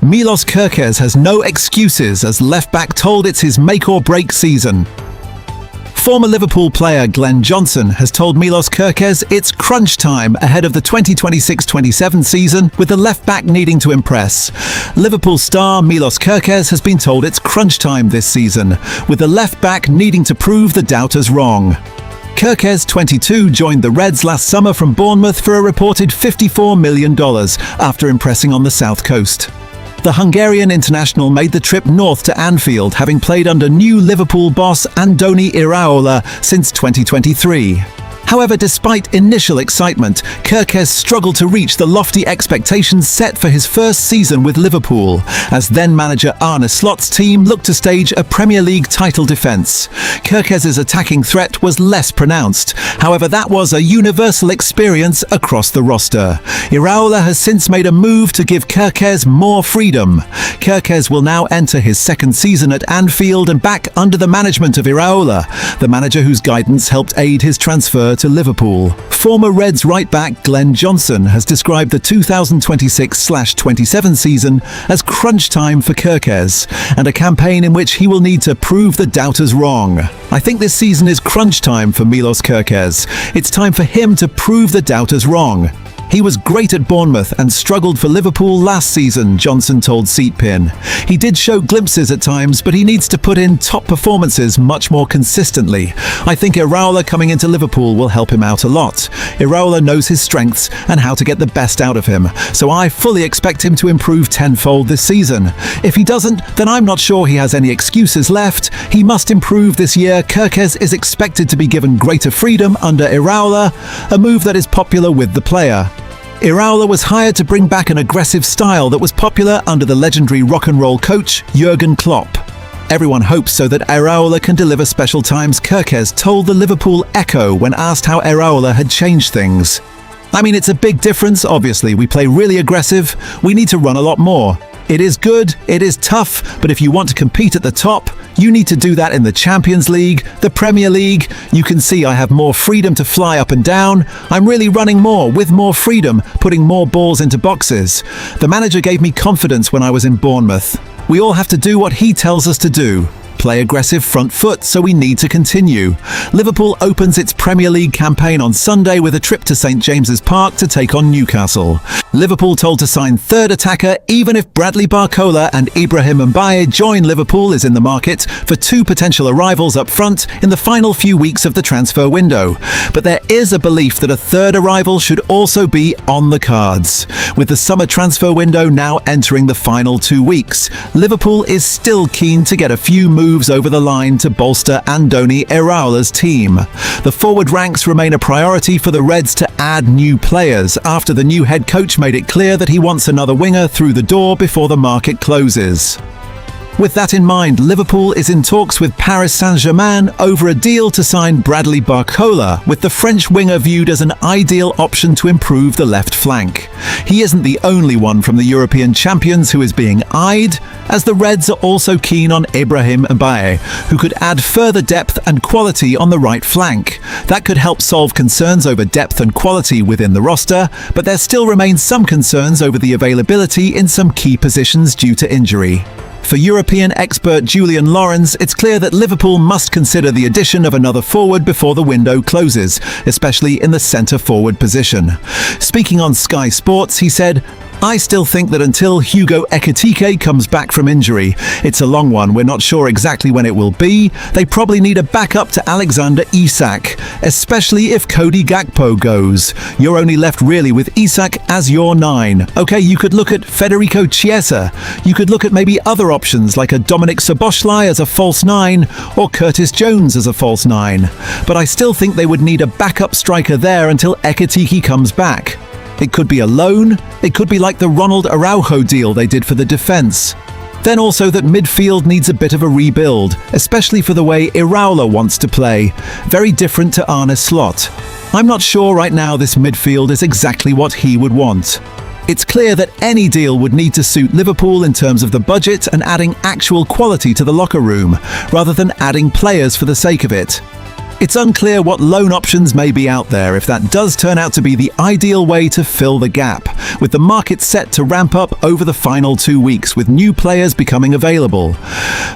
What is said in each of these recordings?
Milos Kerkez has no excuses as left-back told it's his make-or-break season. Former Liverpool player Glenn Johnson has told Milos Kerkez it's crunch time ahead of the 2026-27 season, with the left-back needing to impress. Liverpool star Milos Kerkez has been told it's crunch time this season, with the left-back needing to prove the doubters wrong. Kerkez, 22, joined the Reds last summer from Bournemouth for a reported $54 million after impressing on the South Coast. The Hungarian international made the trip north to Anfield, having played under new Liverpool boss Andoni Iraola since 2023. However, despite initial excitement, Kerkez struggled to reach the lofty expectations set for his first season with Liverpool, as then-manager Arne Slot's team looked to stage a Premier League title defence. Kerkez's attacking threat was less pronounced. However, that was a universal experience across the roster. Iraola has since made a move to give Kerkez more freedom. Kerkez will now enter his second season at Anfield and back under the management of Iraola, the manager whose guidance helped aid his transfer to Liverpool. Former Reds right-back Glenn Johnson has described the 2026-27 season as crunch time for Kerkez, and a campaign in which he will need to prove the doubters wrong. I think this season is crunch time for Milos Kerkez. It's time for him to prove the doubters wrong. He was great at Bournemouth and struggled for Liverpool last season, Johnson told Seatpin. He did show glimpses at times, but he needs to put in top performances much more consistently. I think Iraola coming into Liverpool will help him out a lot. Iraola knows his strengths and how to get the best out of him, so I fully expect him to improve tenfold this season. If he doesn't, then I'm not sure he has any excuses left. He must improve this year. Kerkez is expected to be given greater freedom under Iraola, a move that is popular with the player. Iraola was hired to bring back an aggressive style that was popular under the legendary rock and roll coach Jurgen Klopp. Everyone hopes so that Iraola can deliver special times, Kerkez told the Liverpool Echo when asked how Iraola had changed things. I mean, it's a big difference, obviously. We play really aggressive. We need to run a lot more. It is good, it is tough, but if you want to compete at the top, you need to do that in the Champions League, the Premier League. You can see I have more freedom to fly up and down. I'm really running more, with more freedom, putting more balls into boxes. The manager gave me confidence when I was in Bournemouth. We all have to do what he tells us to do. Play aggressive front foot, so we need to continue. Liverpool opens its Premier League campaign on Sunday with a trip to St James's Park to take on Newcastle. Liverpool told to sign third attacker even if Bradley Barcola and Ibrahim Mbaye join Liverpool is in the market for two potential arrivals up front in the final few weeks of the transfer window. But there is a belief that a third arrival should also be on the cards. With the summer transfer window now entering the final 2 weeks, Liverpool is still keen to get a few moves over the line to bolster Andoni Iraola's team. The forward ranks remain a priority for the Reds to add new players after the new head coach made it clear that he wants another winger through the door before the market closes. With that in mind, Liverpool is in talks with Paris Saint-Germain over a deal to sign Bradley Barcola, with the French winger viewed as an ideal option to improve the left flank. He isn't the only one from the European champions who is being eyed, as the Reds are also keen on Ibrahim Mbaye, who could add further depth and quality on the right flank. That could help solve concerns over depth and quality within the roster, but there still remains some concerns over the availability in some key positions due to injury. For European expert Julian Lawrence, it's clear that Liverpool must consider the addition of another forward before the window closes, especially in the centre-forward position. Speaking on Sky Sports, he said, "I still think that until Hugo Ekitike comes back from injury, it's a long one. We're not sure exactly when it will be. They probably need a backup to Alexander Isak, especially if Cody Gakpo goes. You're only left really with Isak as your 9. Okay, you could look at Federico Chiesa. You could look at maybe other options like a Dominic Szoboszlai as a false 9 or Curtis Jones as a false 9. But I still think they would need a backup striker there until Ekitike comes back. It could be a loan, it could be like the Ronald Araujo deal they did for the defence. Then also that midfield needs a bit of a rebuild, especially for the way Iraola wants to play. Very different to Arne Slot. I'm not sure right now this midfield is exactly what he would want. It's clear that any deal would need to suit Liverpool in terms of the budget and adding actual quality to the locker room, rather than adding players for the sake of it. It's unclear what loan options may be out there if that does turn out to be the ideal way to fill the gap, with the market set to ramp up over the final 2 weeks with new players becoming available.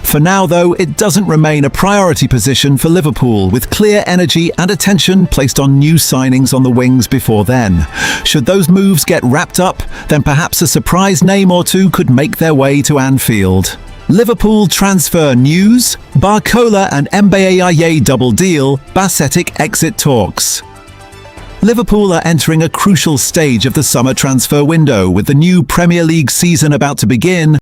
For now though, it doesn't remain a priority position for Liverpool, with clear energy and attention placed on new signings on the wings before then. Should those moves get wrapped up, then perhaps a surprise name or two could make their way to Anfield. Liverpool transfer news: Barcola and Mbaye double deal, Basetic exit talks. Liverpool are entering a crucial stage of the summer transfer window, with the new Premier League season about to begin.